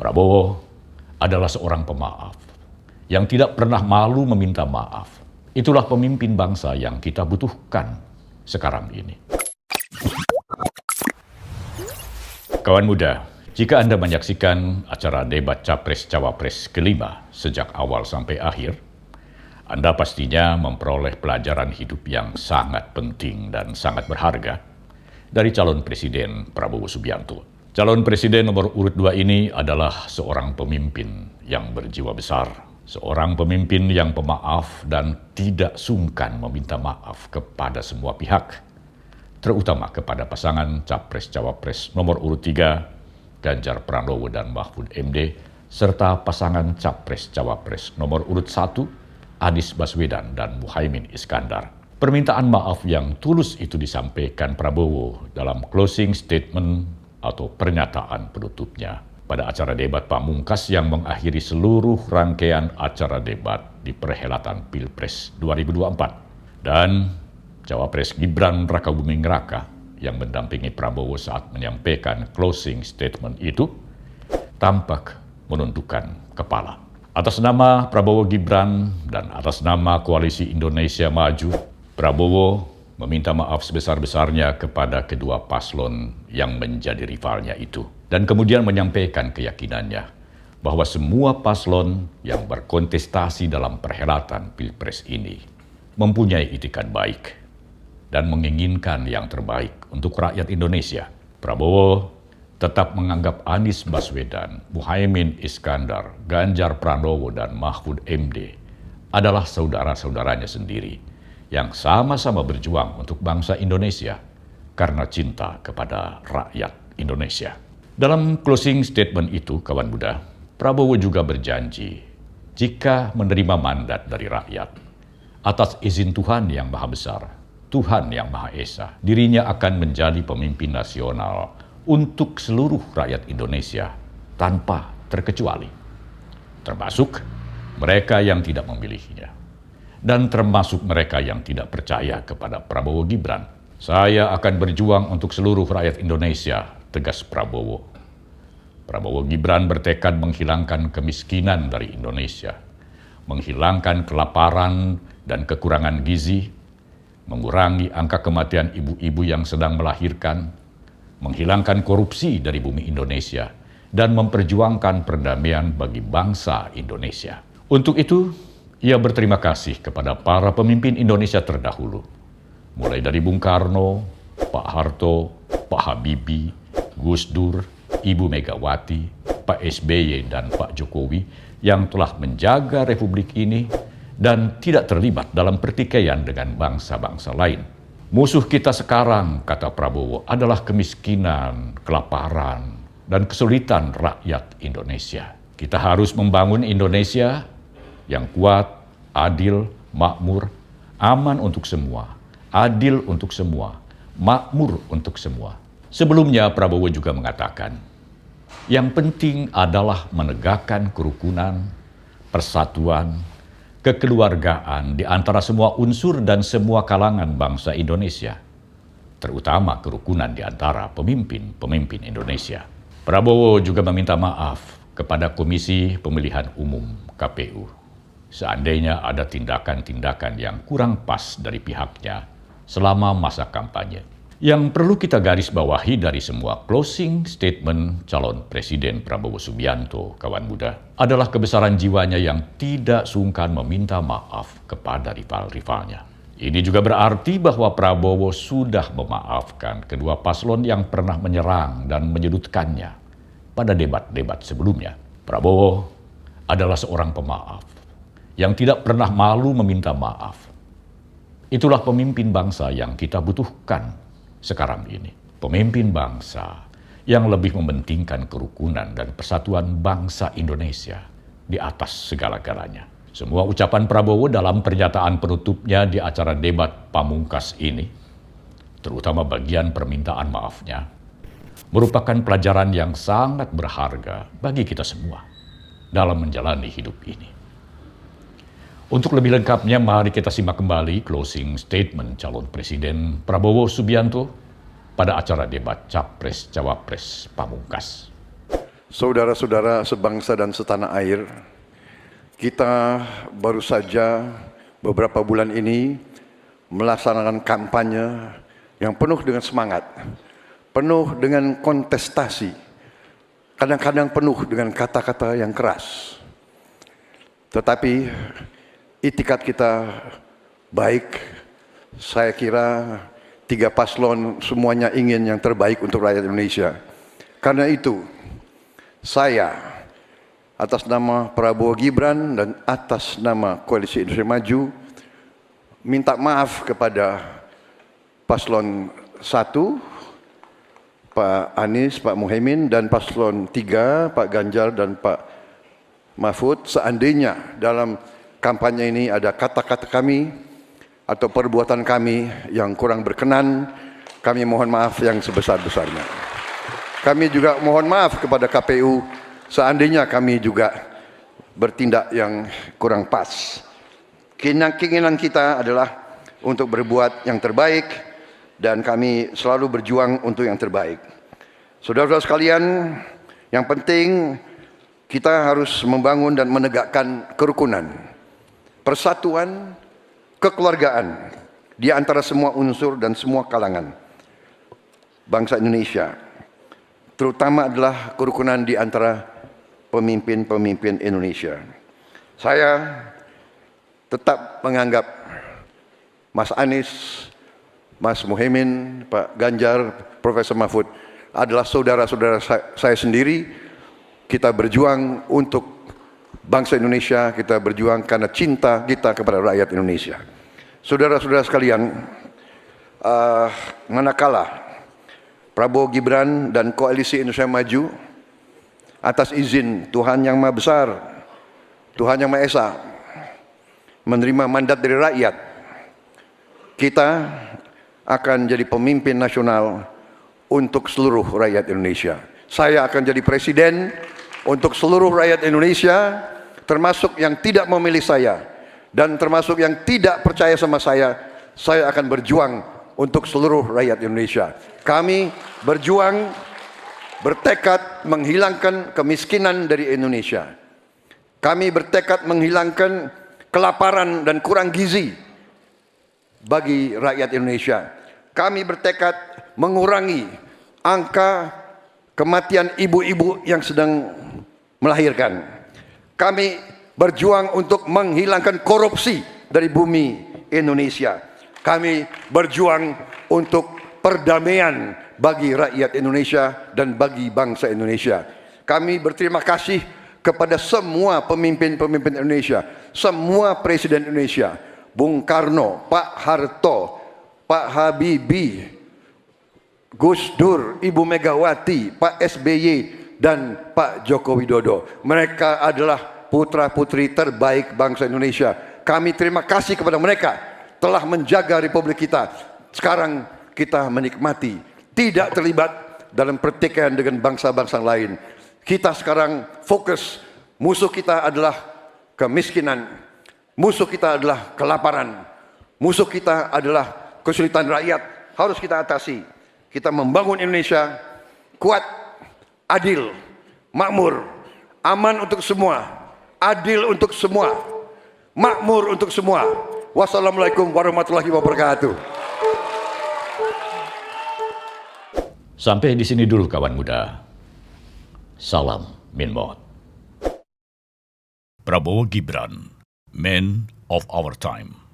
Prabowo adalah seorang pemaaf yang tidak pernah malu meminta maaf. Itulah pemimpin bangsa yang kita butuhkan sekarang ini. Kawan muda, jika Anda menyaksikan acara debat Capres-Cawapres kelima sejak awal sampai akhir, Anda pastinya memperoleh pelajaran hidup yang sangat penting dan sangat berharga dari calon Presiden Prabowo Subianto. Calon Presiden nomor urut 2 ini adalah seorang pemimpin yang berjiwa besar, seorang pemimpin yang pemaaf dan tidak sungkan meminta maaf kepada semua pihak, terutama kepada pasangan Capres-Cawapres nomor urut 3, Ganjar Pranowo dan Mahfud MD, serta pasangan Capres-Cawapres nomor urut 1, Anies Baswedan dan Muhaimin Iskandar. Permintaan maaf yang tulus itu disampaikan Prabowo dalam closing statement atau pernyataan penutupnya pada acara debat pamungkas yang mengakhiri seluruh rangkaian acara debat di perhelatan Pilpres 2024. Dan Cawapres Gibran Rakabuming Raka yang mendampingi Prabowo saat menyampaikan closing statement itu tampak menundukkan kepala. Atas nama Prabowo Gibran dan atas nama Koalisi Indonesia Maju, Prabowo meminta maaf sebesar-besarnya kepada kedua paslon yang menjadi rivalnya itu. Dan kemudian menyampaikan keyakinannya bahwa semua paslon yang berkontestasi dalam perhelatan Pilpres ini mempunyai itikat baik dan menginginkan yang terbaik untuk rakyat Indonesia. Prabowo tetap menganggap Anies Baswedan, Muhaimin Iskandar, Ganjar Pranowo, dan Mahfud MD adalah saudara-saudaranya sendiri yang sama-sama berjuang untuk bangsa Indonesia karena cinta kepada rakyat Indonesia. Dalam closing statement itu, kawan muda, Prabowo juga berjanji jika menerima mandat dari rakyat atas izin Tuhan yang Maha Besar, Tuhan yang Maha Esa, dirinya akan menjadi pemimpin nasional untuk seluruh rakyat Indonesia tanpa terkecuali, termasuk mereka yang tidak memilihnya. Dan termasuk mereka yang tidak percaya kepada Prabowo Gibran. Saya akan berjuang untuk seluruh rakyat Indonesia, tegas Prabowo. Prabowo Gibran bertekad menghilangkan kemiskinan dari Indonesia, menghilangkan kelaparan dan kekurangan gizi, mengurangi angka kematian ibu-ibu yang sedang melahirkan, menghilangkan korupsi dari bumi Indonesia, dan memperjuangkan perdamaian bagi bangsa Indonesia. Untuk itu, ia berterima kasih kepada para pemimpin Indonesia terdahulu, mulai dari Bung Karno, Pak Harto, Pak Habibie, Gus Dur, Ibu Megawati, Pak SBY, dan Pak Jokowi yang telah menjaga Republik ini dan tidak terlibat dalam pertikaian dengan bangsa-bangsa lain. Musuh kita sekarang, kata Prabowo, adalah kemiskinan, kelaparan, dan kesulitan rakyat Indonesia. Kita harus membangun Indonesia yang kuat, adil, makmur, aman untuk semua, adil untuk semua, makmur untuk semua. Sebelumnya Prabowo juga mengatakan, yang penting adalah menegakkan kerukunan, persatuan, kekeluargaan di antara semua unsur dan semua kalangan bangsa Indonesia, terutama kerukunan di antara pemimpin-pemimpin Indonesia. Prabowo juga meminta maaf kepada Komisi Pemilihan Umum KPU. Seandainya ada tindakan-tindakan yang kurang pas dari pihaknya selama masa kampanye. Yang perlu kita garis bawahi dari semua closing statement calon Presiden Prabowo Subianto, kawan muda, adalah kebesaran jiwanya yang tidak sungkan meminta maaf kepada rival-rivalnya. Ini juga berarti bahwa Prabowo sudah memaafkan kedua paslon yang pernah menyerang dan menyudutkannya pada debat-debat sebelumnya. Prabowo adalah seorang pemaaf yang tidak pernah malu meminta maaf. Itulah pemimpin bangsa yang kita butuhkan sekarang ini. Pemimpin bangsa yang lebih mementingkan kerukunan dan persatuan bangsa Indonesia di atas segala-galanya. Semua ucapan Prabowo dalam pernyataan penutupnya di acara debat pamungkas ini, terutama bagian permintaan maafnya, merupakan pelajaran yang sangat berharga bagi kita semua dalam menjalani hidup ini. Untuk lebih lengkapnya, mari kita simak kembali closing statement calon Presiden Prabowo Subianto pada acara debat Capres-Cawapres Pamungkas. Saudara-saudara sebangsa dan setanah air, kita baru saja beberapa bulan ini melaksanakan kampanye yang penuh dengan semangat, penuh dengan kontestasi, kadang-kadang penuh dengan kata-kata yang keras. Tetapi itikat kita baik. Saya kira tiga paslon semuanya ingin yang terbaik untuk rakyat Indonesia. Karena itu, saya atas nama Prabowo Gibran dan atas nama Koalisi Indonesia Maju minta maaf kepada paslon 1, Pak Anies, Pak Muhaimin, dan paslon 3, Pak Ganjar dan Pak Mahfud, seandainya dalam kampanye ini ada kata-kata kami atau perbuatan kami yang kurang berkenan, kami mohon maaf yang sebesar-besarnya. Kami juga mohon maaf kepada KPU seandainya kami juga bertindak yang kurang pas. Keinginan kita adalah untuk berbuat yang terbaik dan kami selalu berjuang untuk yang terbaik. Saudara-saudara sekalian, yang penting kita harus membangun dan menegakkan kerukunan, persatuan, kekeluargaan di antara semua unsur dan semua kalangan bangsa Indonesia. Terutama adalah kerukunan di antara pemimpin-pemimpin Indonesia. Saya tetap menganggap Mas Anies, Mas Muhaimin, Pak Ganjar, Profesor Mahfud adalah saudara-saudara saya sendiri. Kita berjuang untuk bangsa Indonesia, kita berjuang karena cinta kita kepada rakyat Indonesia. Saudara-saudara sekalian, manakala Prabowo Gibran dan Koalisi Indonesia Maju atas izin Tuhan Yang Maha Besar, Tuhan Yang Maha Esa, menerima mandat dari rakyat, kita akan jadi pemimpin nasional untuk seluruh rakyat Indonesia. Saya akan jadi presiden untuk seluruh rakyat Indonesia, termasuk yang tidak memilih saya dan termasuk yang tidak percaya sama saya akan berjuang untuk seluruh rakyat Indonesia. Kami berjuang, bertekad menghilangkan kemiskinan dari Indonesia. Kami bertekad menghilangkan kelaparan dan kurang gizi bagi rakyat Indonesia. Kami bertekad mengurangi angka kematian ibu-ibu yang sedang melahirkan. Kami berjuang untuk menghilangkan korupsi dari bumi Indonesia. Kami berjuang untuk perdamaian bagi rakyat Indonesia dan bagi bangsa Indonesia. Kami berterima kasih kepada semua pemimpin-pemimpin Indonesia, semua presiden Indonesia, Bung Karno, Pak Harto, Pak Habibie, Gus Dur, Ibu Megawati, Pak SBY, dan Pak Joko Widodo. Mereka adalah putra-putri terbaik bangsa Indonesia. Kami terima kasih kepada mereka telah menjaga republik kita. Sekarang kita menikmati, tidak terlibat dalam pertikaian dengan bangsa-bangsa lain. Kita sekarang fokus, musuh kita adalah kemiskinan, musuh kita adalah kelaparan, musuh kita adalah kesulitan rakyat. Harus kita atasi. Kita membangun Indonesia kuat, adil, makmur, aman untuk semua, adil untuk semua, makmur untuk semua. Wassalamualaikum warahmatullahi wabarakatuh. Sampai di sini dulu kawan muda. Salam Minmot. Prabowo Gibran, Man of Our Time.